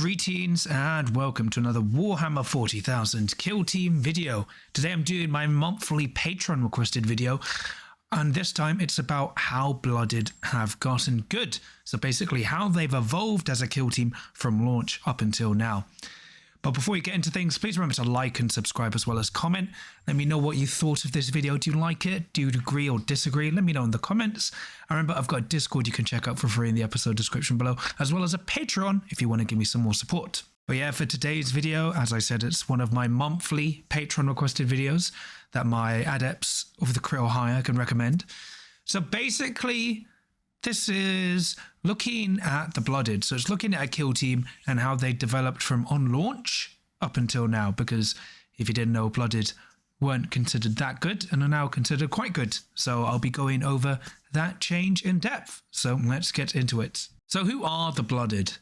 Greetings and welcome to another Warhammer 40,000 kill team video. Today I'm doing my monthly Patreon requested video, and this time it's about how Blooded have gotten good. So basically how they've evolved as a kill team from launch up until now. But before we get into things, please remember to like and subscribe as well as comment. Let me know what you thought of this video. Do you like it? Do you agree or disagree? Let me know in the comments. And remember, I've got a Discord you can check out for free in the episode description below, as well as a Patreon if you want to give me some more support. But yeah, for today's video, as I said, it's one of my monthly Patreon requested videos that my adepts of the Crit or Higher can recommend. So basically, this is looking at the Blooded. So it's looking at a kill team and how they developed from on launch up until now. Because if you didn't know, Blooded weren't considered that good and are now considered quite good. So I'll be going over that change in depth. So let's get into it. So who are the Blooded?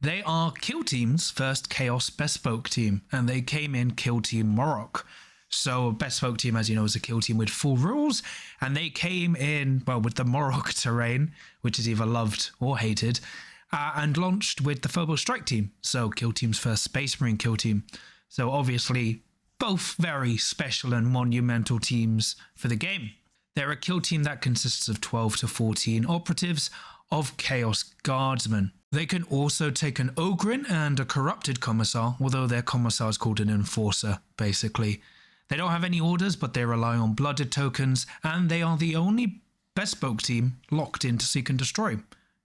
They are Kill Team's first Chaos Bespoke team, and they came in Kill Team Morok. So Bespoke team, as you know, is a kill team with full rules, and they came in, well, with the Morok terrain, which is either loved or hated, and launched with the Phobos Strike team, so Kill Team's first Space Marine kill team. So obviously, both very special and monumental teams for the game. They're a kill team that consists of 12 to 14 operatives of Chaos Guardsmen. They can also take an Ogrin and a Corrupted Commissar, although their Commissar is called an Enforcer, basically. They don't have any orders, but they rely on Blooded tokens, and they are the only Bespoke team locked into Seek and Destroy.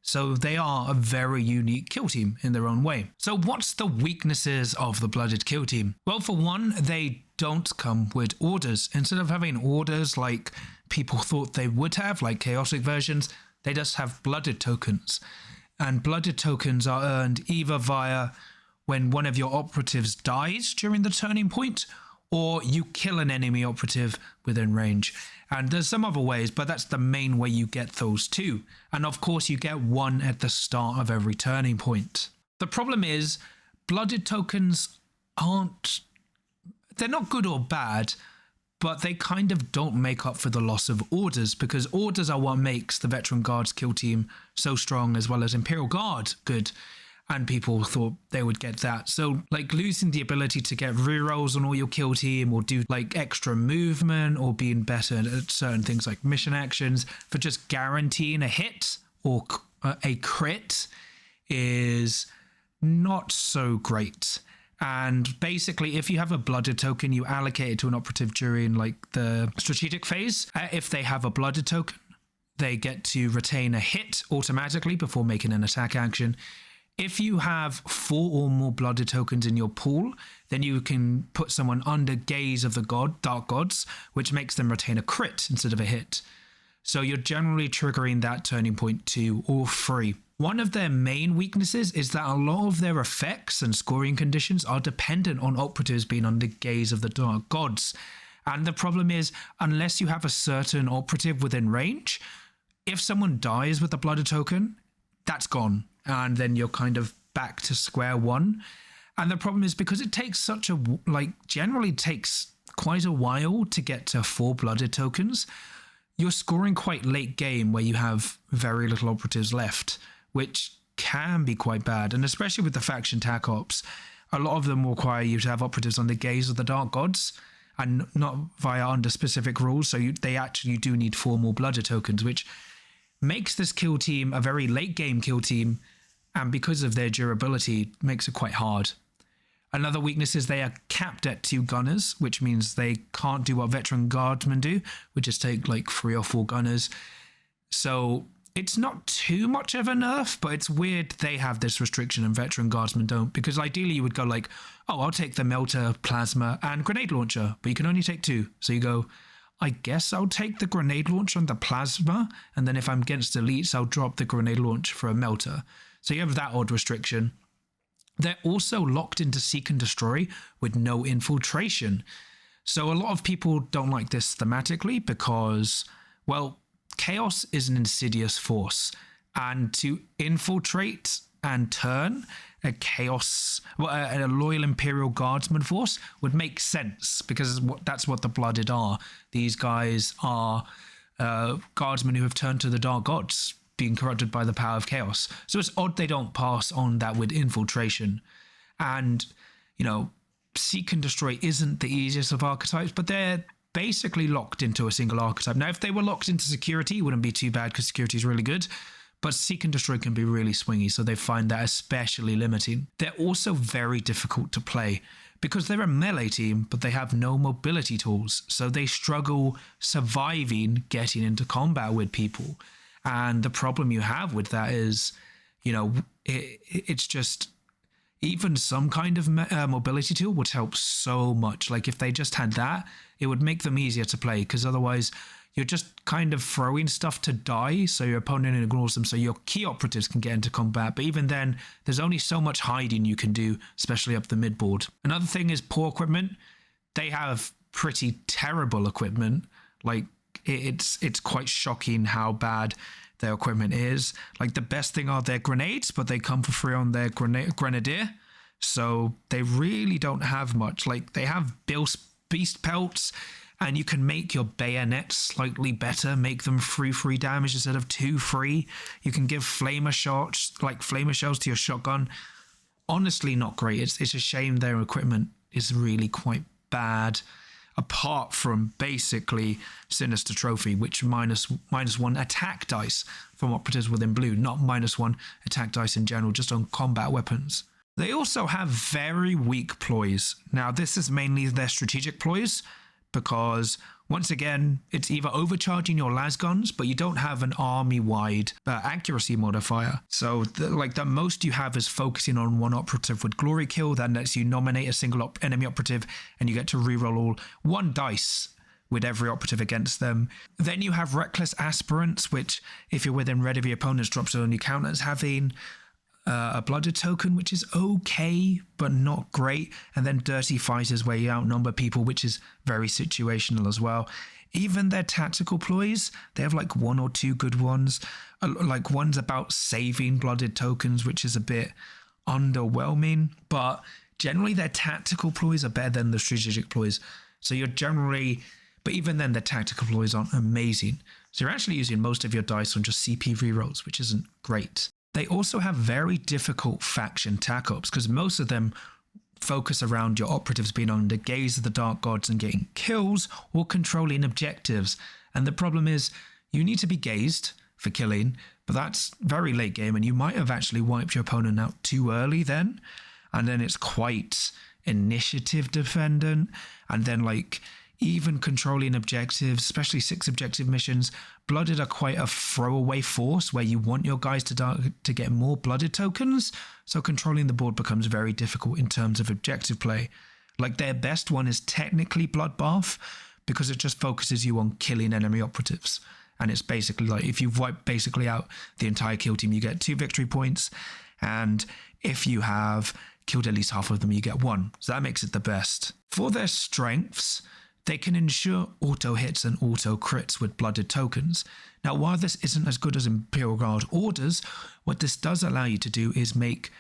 So they are a very unique kill team in their own way. So what's the weaknesses of the Blooded kill team? Well, for one, they don't come with orders. Instead of having orders like people thought they would have, like chaotic versions, they just have Blooded tokens. And Blooded tokens are earned either via when one of your operatives dies during the turning point, or you kill an enemy operative within range. And there's some other ways, but that's the main way you get those two. And of course, you get one at the start of every turning point. The problem is, Blooded tokens they're not good or bad, but they kind of don't make up for the loss of orders, because orders are what makes the Veteran Guards kill team so strong, as well as Imperial Guard good. And people thought they would get that. So like losing the ability to get rerolls on all your kill team, or do like extra movement, or being better at certain things like mission actions, for just guaranteeing a hit or a crit is not so great. And basically, if you have a Blooded token, you allocate it to an operative during like the strategic phase. If they have a Blooded token, they get to retain a hit automatically before making an attack action. If you have 4 or more Blooded tokens in your pool, then you can put someone under gaze of the Dark Gods, which makes them retain a crit instead of a hit. So you're generally triggering that turning point 2 or 3. One of their main weaknesses is that a lot of their effects and scoring conditions are dependent on operatives being under gaze of the Dark Gods. And the problem is, unless you have a certain operative within range, if someone dies with a Blooded token, that's gone. And then you're kind of back to square one. And the problem is, because it takes generally takes quite a while to get to 4 Blooded tokens, you're scoring quite late game where you have very little operatives left, which can be quite bad. And especially with the faction tac ops, a lot of them require you to have operatives on the gaze of the Dark Gods and not via under specific rules. So they actually do need 4 more Blooded tokens, which makes this kill team a very late game kill team, and because of their durability, makes it quite hard. Another weakness is they are capped at 2 gunners, which means they can't do what Veteran Guardsmen do, which is take like 3 or 4 gunners. So it's not too much of a nerf, but it's weird they have this restriction and Veteran Guardsmen don't, because ideally you would go like, oh, I'll take the Melter, Plasma, and Grenade Launcher, but you can only take 2. So you go, I guess I'll take the Grenade Launcher and the Plasma, and then if I'm against elites, I'll drop the Grenade Launch for a Melter. So you have that odd restriction. They're also locked into Seek and Destroy with no infiltration. So a lot of people don't like this thematically because, well, Chaos is an insidious force. And to infiltrate and turn a a loyal Imperial Guardsman force would make sense, because that's what the Blooded are. These guys are guardsmen who have turned to the Dark Gods, being corrupted by the power of chaos. So it's odd they don't pass on that with infiltration. And, you know, seek and destroy isn't the easiest of archetypes, but they're basically locked into a single archetype. Now, if they were locked into security, it wouldn't be too bad because security is really good. But seek and destroy can be really swingy, so they find that especially limiting. They're also very difficult to play because they're a melee team, but they have no mobility tools, so they struggle surviving getting into combat with people. And the problem you have with that is, you know, it's just even some kind of mobility tool would help so much. Like if they just had that, it would make them easier to play, because otherwise you're just kind of throwing stuff to die, so your opponent ignores them, so your key operatives can get into combat. But even then, there's only so much hiding you can do, especially up the mid board. Another thing is poor equipment. They have pretty terrible equipment. Like it's quite shocking how bad their equipment is. Like the best thing are their grenades, but they come for free on their grenadier, so they really don't have much. Like they have beast pelts, and you can make your bayonets slightly better, make them 3 damage instead of 2 free. You can give flamer shells to your shotgun. Honestly, not great. It's a shame their equipment is really quite bad, apart from basically Sinister Trophy, which -1 attack dice from operatives within blue, not -1 attack dice in general, just on combat weapons. They also have very weak ploys. Now, this is mainly their strategic ploys, because once again, it's either overcharging your las guns, but you don't have an army-wide accuracy modifier. So the most you have is focusing on one operative with glory kill. That lets you nominate a single enemy operative, and you get to reroll 1 dice with every operative against them. Then you have reckless aspirants, which if you're within red of your opponent's drop zone, you count as having a blooded token, which is okay, but not great. And then dirty fighters, where you outnumber people, which is very situational as well. Even their tactical ploys, they have like 1 or 2 good ones. Like one's about saving blooded tokens, which is a bit underwhelming, but generally their tactical ploys are better than the strategic ploys. So you're generally, but even then, their tactical ploys aren't amazing. So you're actually using most of your dice on just CP rerolls, which isn't great. They also have very difficult faction tack-ups, because most of them focus around your operatives being on the gaze of the dark gods and getting kills or controlling objectives. And the problem is, you need to be gazed for killing, but that's very late game, and you might have actually wiped your opponent out too early then. And then it's quite initiative dependent, and then like even controlling objectives, especially 6 objective missions, blooded are quite a throwaway force where you want your guys to get more blooded tokens, so controlling the board becomes very difficult in terms of objective play. Like their best one is technically Bloodbath, because it just focuses you on killing enemy operatives, and it's basically like if you've wiped basically out the entire kill team, you get 2 victory points, and if you have killed at least half of them, you get 1, so that makes it the best. For their strengths, they can ensure auto hits and auto crits with blooded tokens. Now, while this isn't as good as Imperial Guard orders, what this does allow you to do is make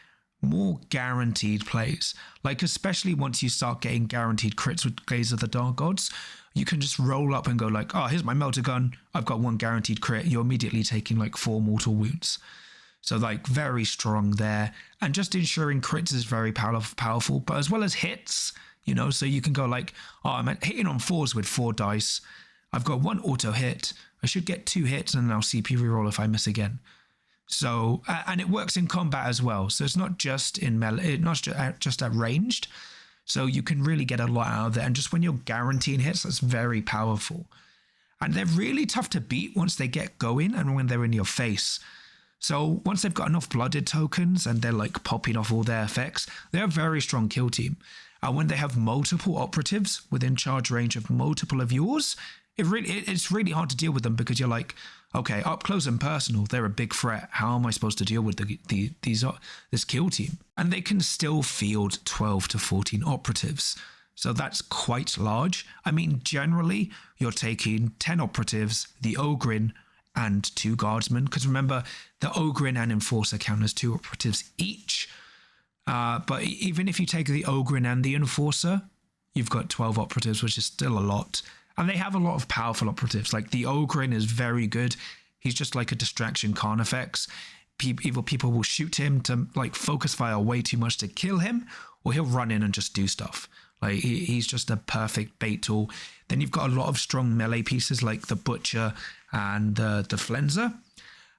more guaranteed plays. Like, especially once you start getting guaranteed crits with Gaze of the Dark Gods, you can just roll up and go like, oh, here's my melter gun, I've got 1 guaranteed crit. You're immediately taking like 4 mortal wounds. So like very strong there. And just ensuring crits is very powerful, but as well as hits, you know, so you can go like, oh, I'm hitting on 4s with 4 dice. I've got 1 auto hit. I should get 2 hits, and then I'll CP reroll if I miss again. So, and it works in combat as well. So it's not just in melee, not just at ranged. So you can really get a lot out of it. And just when you're guaranteeing hits, that's very powerful. And they're really tough to beat once they get going and when they're in your face. So once they've got enough blooded tokens and they're like popping off all their effects, they're a very strong kill team. And when they have multiple operatives within charge range of multiple of yours, it's really hard to deal with them, because you're like, okay, up close and personal, they're a big threat. How am I supposed to deal with this kill team? And they can still field 12 to 14 operatives. So that's quite large. I mean, generally, you're taking 10 operatives, the Ogrin, and 2 guardsmen. Because remember, the Ogrin and Enforcer count as 2 operatives each. But even if you take the Ogrin and the Enforcer, you've got 12 operatives, which is still a lot. And they have a lot of powerful operatives. Like the Ogrin is very good. He's just like a distraction Carnifex. Either people will shoot him to like focus fire way too much to kill him, or he'll run in and just do stuff. Like he's just a perfect bait tool. Then you've got a lot of strong melee pieces like the Butcher and the Flenser.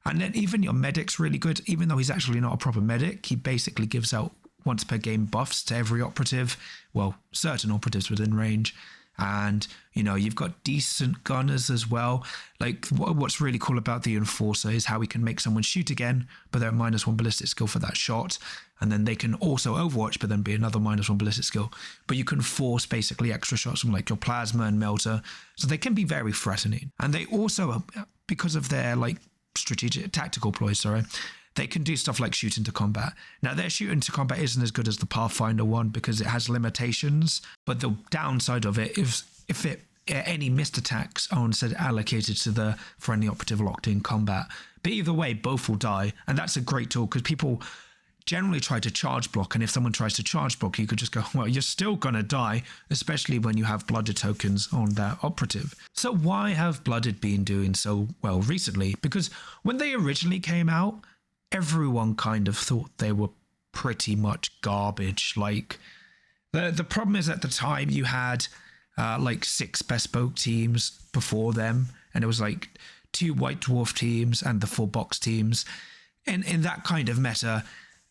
And then even your medic's really good, even though he's actually not a proper medic. He basically gives out once per game buffs to every operative, well, certain operatives within range. And, you know, you've got decent gunners as well. Like what's really cool about the Enforcer is how he can make someone shoot again, but they're -1 ballistic skill for that shot. And then they can also Overwatch, but then be another -1 ballistic skill. But you can force basically extra shots from like your Plasma and Melter. So they can be very threatening. And they also, because of their like strategic tactical ploys, they can do stuff like shoot into combat. Now, their shoot into combat isn't as good as the Pathfinder one because it has limitations. But the downside of it is if any missed attacks are instead allocated to the friendly operative locked in combat. But either way, both will die. And that's a great tool because people generally try to charge block. And if someone tries to charge block, you could just go, well, you're still going to die, especially when you have blooded tokens on that operative. So why have blooded been doing so well recently? Because when they originally came out, everyone kind of thought they were pretty much garbage. Like the problem is at the time you had like 6 bespoke teams before them, and it was like 2 White Dwarf teams and the 4 box teams. And in that kind of meta,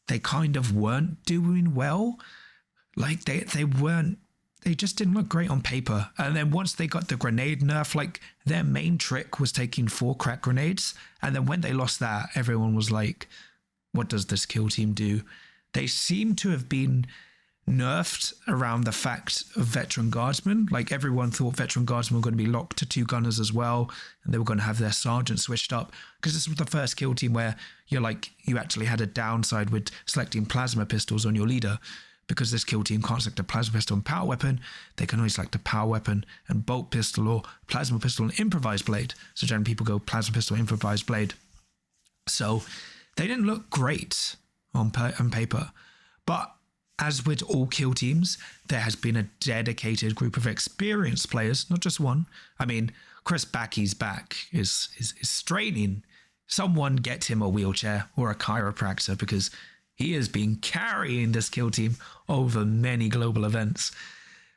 they kind of weren't doing well. Like they just didn't look great on paper. And then once they got the grenade nerf, like their main trick was taking 4 crack grenades. And then when they lost that, everyone was like, what does this kill team do? They seem to have been nerfed around the fact of veteran guardsmen. Like everyone thought veteran guardsmen were going to be locked to 2 gunners as well. And they were going to have their sergeant switched up. Because this was the first kill team where you actually had a downside with selecting plasma pistols on your leader. Because this kill team can't select a plasma pistol and power weapon, they can only select a power weapon and bolt pistol or plasma pistol and improvised blade. So generally people go plasma pistol, improvised blade. So they didn't look great on paper. But as with all kill teams, there has been a dedicated group of experienced players, not just one. I mean, Chris Backey's back is straining. Someone get him a wheelchair or a chiropractor because he has been carrying this kill team over many global events.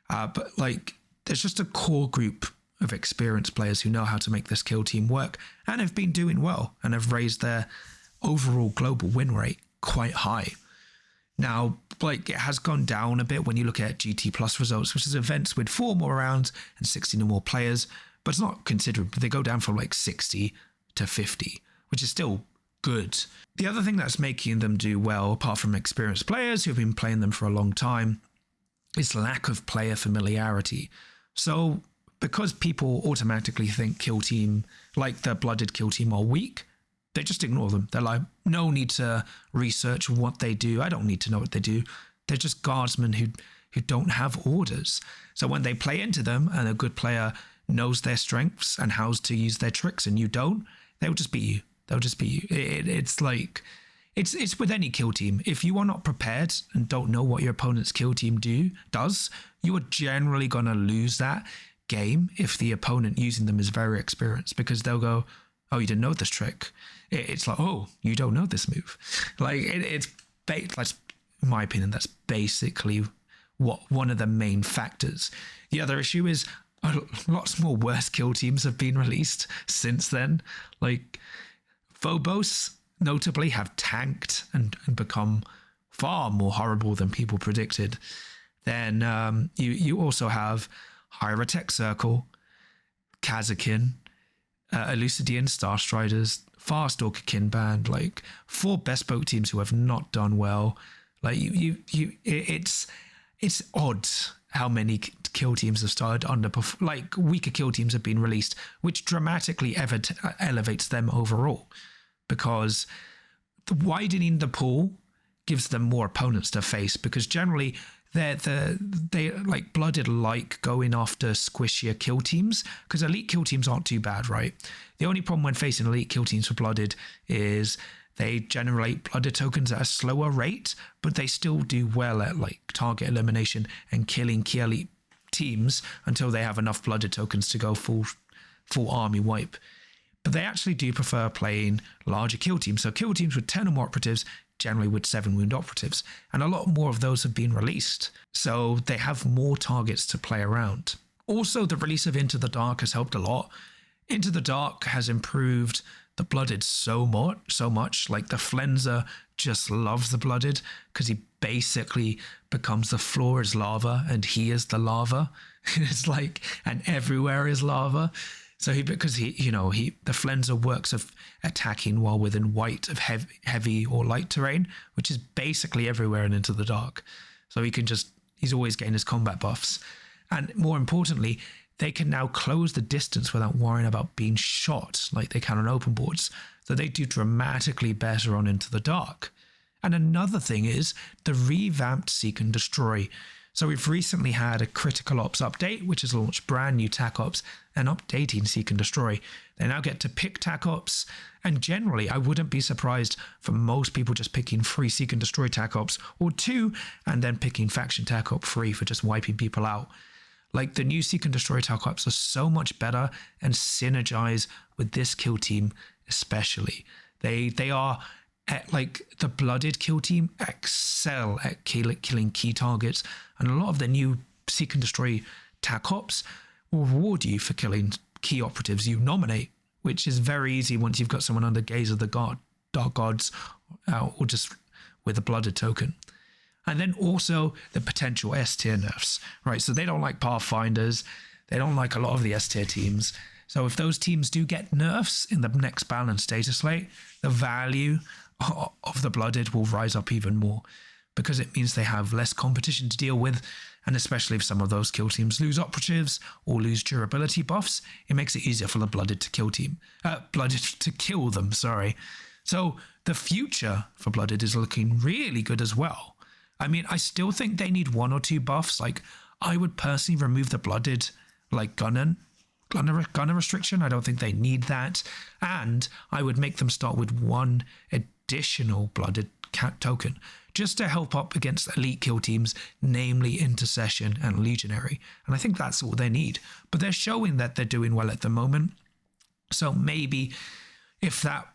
But like, there's just a core group of experienced players who know how to make this kill team work and have been doing well and have raised their overall global win rate quite high. Now, like, it has gone down a bit when you look at GT Plus results, which is events with 4 more rounds and 16 or more players, but it's not considerable. They go down from like 60 to 50, which is still good. The other thing that's making them do well, apart from experienced players who've been playing them for a long time, is lack of player familiarity. So because people automatically think kill team, like the blooded kill team, are weak, they just ignore them. They're like, no need to research what they do. I don't need to know what they do. They're just guardsmen who don't have orders. So when they play into them and a good player knows their strengths and how to use their tricks and you don't, they'll just beat you. They'll just beat you. It's like, it's with any kill team. If you are not prepared and don't know what your opponent's kill team does, you are generally going to lose that game if the opponent using them is very experienced, because they'll go, oh, you didn't know this trick. It's like, oh, you don't know this move. Like that's, in my opinion, that's basically one of the main factors. The other issue is lots more worse kill teams have been released since then. Like Phobos notably have tanked and become far more horrible than people predicted. Then you also have Hyrotech Circle, Kazakin, Elucidian Starstriders, Farstalker Kinband, like 4 bespoke teams who have not done well. Like it's odd how many kill teams have started like weaker kill teams have been released, which dramatically elevates them overall, because the widening the pool gives them more opponents to face, because generally they like blooded like going after squishier kill teams, because elite kill teams aren't too bad, right? The only problem when facing elite kill teams for blooded is they generate blooded tokens at a slower rate, but they still do well at like target elimination and killing key elite teams until they have enough blooded tokens to go full army wipe. but they actually do prefer playing larger kill teams. So kill teams with 10 or more operatives, generally with 7 wound operatives, and a lot more of those have been released. So they have more targets to play around. Also, the release of Into the Dark has helped a lot. Into the Dark has improved the Blooded so much. Like the Flenser just loves the Blooded because he basically becomes the floor is lava and he is the lava. It's like, and everywhere is lava. So the Flenser works of attacking while within white of heavy or light terrain, which is basically everywhere and Into the Dark. So he's always getting his combat buffs. And more importantly, they can now close the distance without worrying about being shot like they can on open boards. So they do dramatically better on Into the Dark. And another thing is the revamped Seek and Destroy. So we've recently had a Critical Ops update, which has launched brand new TAC Ops and updating Seek and Destroy. They now get to pick TAC Ops, and generally I wouldn't be surprised for most people just picking 3 Seek and Destroy TAC Ops or 2 and then picking Faction TAC Op 3 for just wiping people out. Like the new Seek and Destroy TAC Ops are so much better and synergize with this kill team especially. They are like the Blooded kill team excel at killing key targets, and a lot of the new Seek and Destroy TAC Ops will reward you for killing key operatives you nominate, which is very easy once you've got someone under gaze of the Dark Gods or just with a Blooded token. And then also the potential S-tier nerfs, right? So they don't like Pathfinders. They don't like a lot of the S-tier teams. So if those teams do get nerfs in the next balanced data slate, the value of the Blooded will rise up even more because it means they have less competition to deal with. And especially if some of those kill teams lose operatives or lose durability buffs, it makes it easier for the Blooded to kill them, sorry. So the future for Blooded is looking really good as well. I mean, I still think they need 1 or 2 buffs. Like, I would personally remove the Blooded, like, gunner restriction. I don't think they need that. And I would make them start with 1 additional Blooded cat token, just to help up against elite kill teams, namely Intercession and Legionary. And I think that's all they need. But they're showing that they're doing well at the moment. So maybe if that,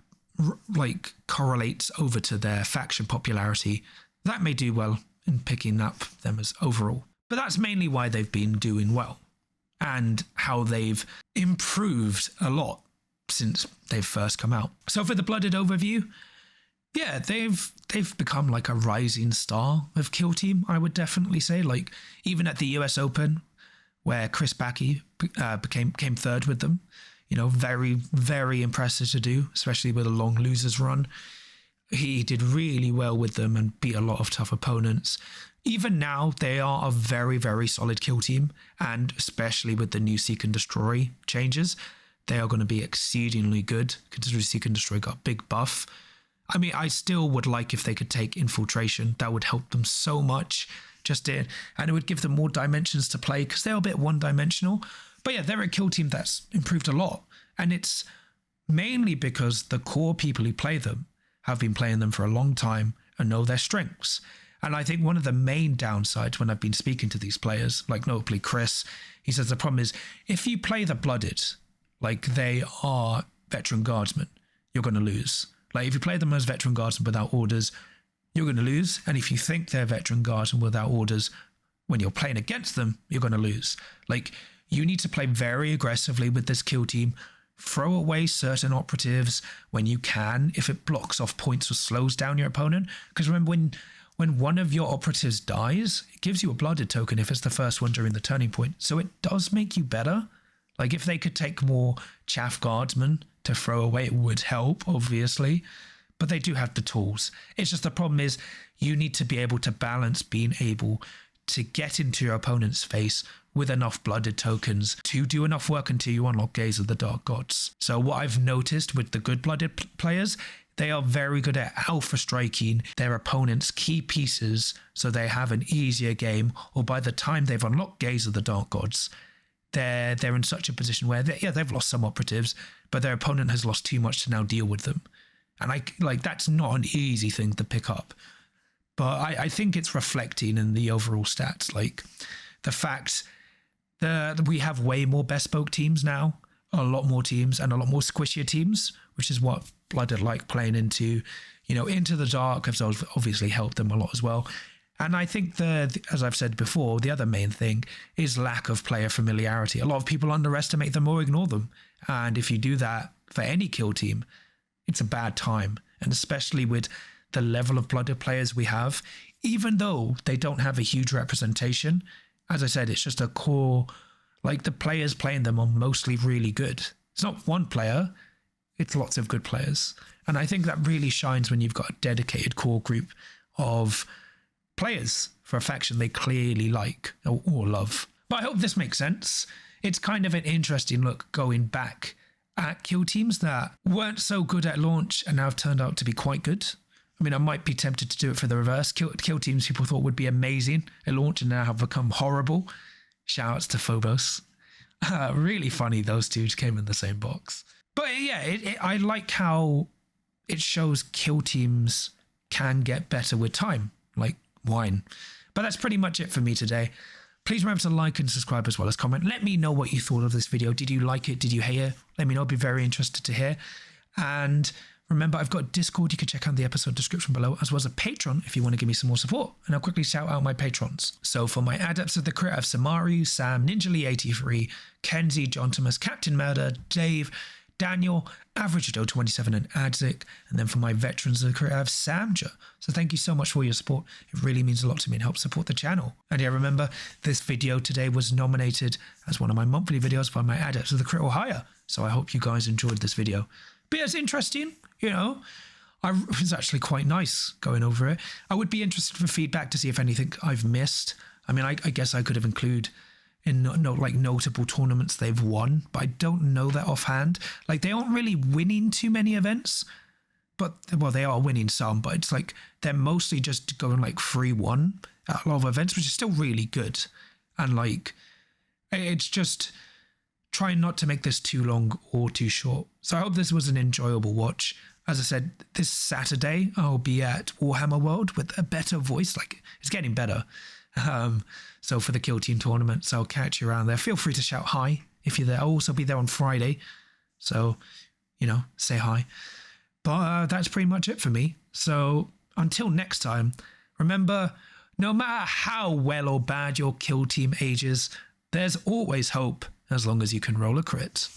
like, correlates over to their faction popularity, that may do well in picking up them as overall. But that's mainly why they've been doing well and how they've improved a lot since they've first come out. So for the Blooded overview, yeah, they've become like a rising star of kill team, I would definitely say. Like even at the US Open, where Chris Backey came third with them, very, very impressive to do, especially with a long losers run. He did really well with them and beat a lot of tough opponents. Even now, they are a very, very solid kill team. And especially with the new Seek and Destroy changes, they are going to be exceedingly good, considering Seek and Destroy got a big buff. I mean, I still would like if they could take Infiltration. That would help them so much. And it would give them more dimensions to play because they're a bit one-dimensional. But yeah, they're a kill team that's improved a lot. And it's mainly because the core people who play them have been playing them for a long time and know their strengths. And I think one of the main downsides when I've been speaking to these players, like notably Chris, he says the problem is if you play the Blooded like they are Veteran Guardsmen, you're going to lose. Like if you play them as Veteran Guardsmen without orders, you're going to lose. And if you think they're Veteran Guardsmen without orders, when you're playing against them, you're going to lose. Like you need to play very aggressively with this kill team. Throw away certain operatives when you can, if it blocks off points or slows down your opponent. Because remember, when one of your operatives dies, it gives you a Blooded token if it's the first one during the turning point. So it does make you better. Like if they could take more Chaff Guardsmen to throw away, it would help, obviously. But they do have the tools. It's just the problem is you need to be able to balance being able to get into your opponent's face with enough Blooded tokens to do enough work until you unlock Gaze of the Dark Gods. So what I've noticed with the good Blooded players, they are very good at alpha striking their opponent's key pieces so they have an easier game, or by the time they've unlocked Gaze of the Dark Gods, they're in such a position where they've lost some operatives, but their opponent has lost too much to now deal with them. And that's not an easy thing to pick up. But I think it's reflecting in the overall stats, like the fact that we have way more bespoke teams now a lot more teams and a lot more squishier teams, which is what Blooded like playing into, into the dark has obviously helped them a lot as well. And I think as I've said before, the other main thing is lack of player familiarity. A lot of people underestimate them or ignore them. And if you do that for any kill team, it's a bad time. And especially with the level of Blooded players we have, even though they don't have a huge representation, as I said, it's just a core, like the players playing them are mostly really good. It's not one player, it's lots of good players. And I think that really shines when you've got a dedicated core group of players for a faction they clearly like or love. But I hope this makes sense. It's kind of an interesting look going back at kill teams that weren't so good at launch and now have turned out to be quite good. I mean, I might be tempted to do it for the reverse. Kill teams people thought would be amazing at launch and now have become horrible. Shout outs to Phobos. Really funny those two came in the same box. But yeah, I like how it shows kill teams can get better with time, like wine. But that's pretty much it for me today. Please remember to like and subscribe as well as comment. Let me know what you thought of this video. Did you like it? Did you hate it? Let me know. I'd be very interested to hear. And remember, I've got Discord. You can check out the episode description below, as well as a Patreon if you want to give me some more support. And I'll quickly shout out my patrons. So for my Adepts of the Crit, I have Samaru, Sam, NinjaLee83, Kenzie, John Thomas, Captain Murder, Dave, Daniel, Average Joe 27 and Adzik. And then for my Veterans of the Crit, I have Samja. So thank you so much for your support. It really means a lot to me and helps support the channel. And yeah, remember, this video today was nominated as one of my monthly videos by my Adepts of the Crit or higher. So I hope you guys enjoyed this video. But it's interesting, it was actually quite nice going over it. I would be interested for feedback to see if anything I've missed. I mean, I guess I could have included in like notable tournaments they've won, but I don't know that offhand. Like they aren't really winning too many events, but well, they are winning some, but it's like they're mostly just going like 3-1 at a lot of events, which is still really good. And like, it's just trying not to make this too long or too short. So I hope this was an enjoyable watch. As I said, this Saturday, I'll be at Warhammer World with a better voice. Like, it's getting better. So for the Kill Team tournament, so I'll catch you around there. Feel free to shout hi if you're there. I'll also be there on Friday. So, say hi. But that's pretty much it for me. So until next time, remember, no matter how well or bad your Kill Team ages, there's always hope as long as you can roll a crit.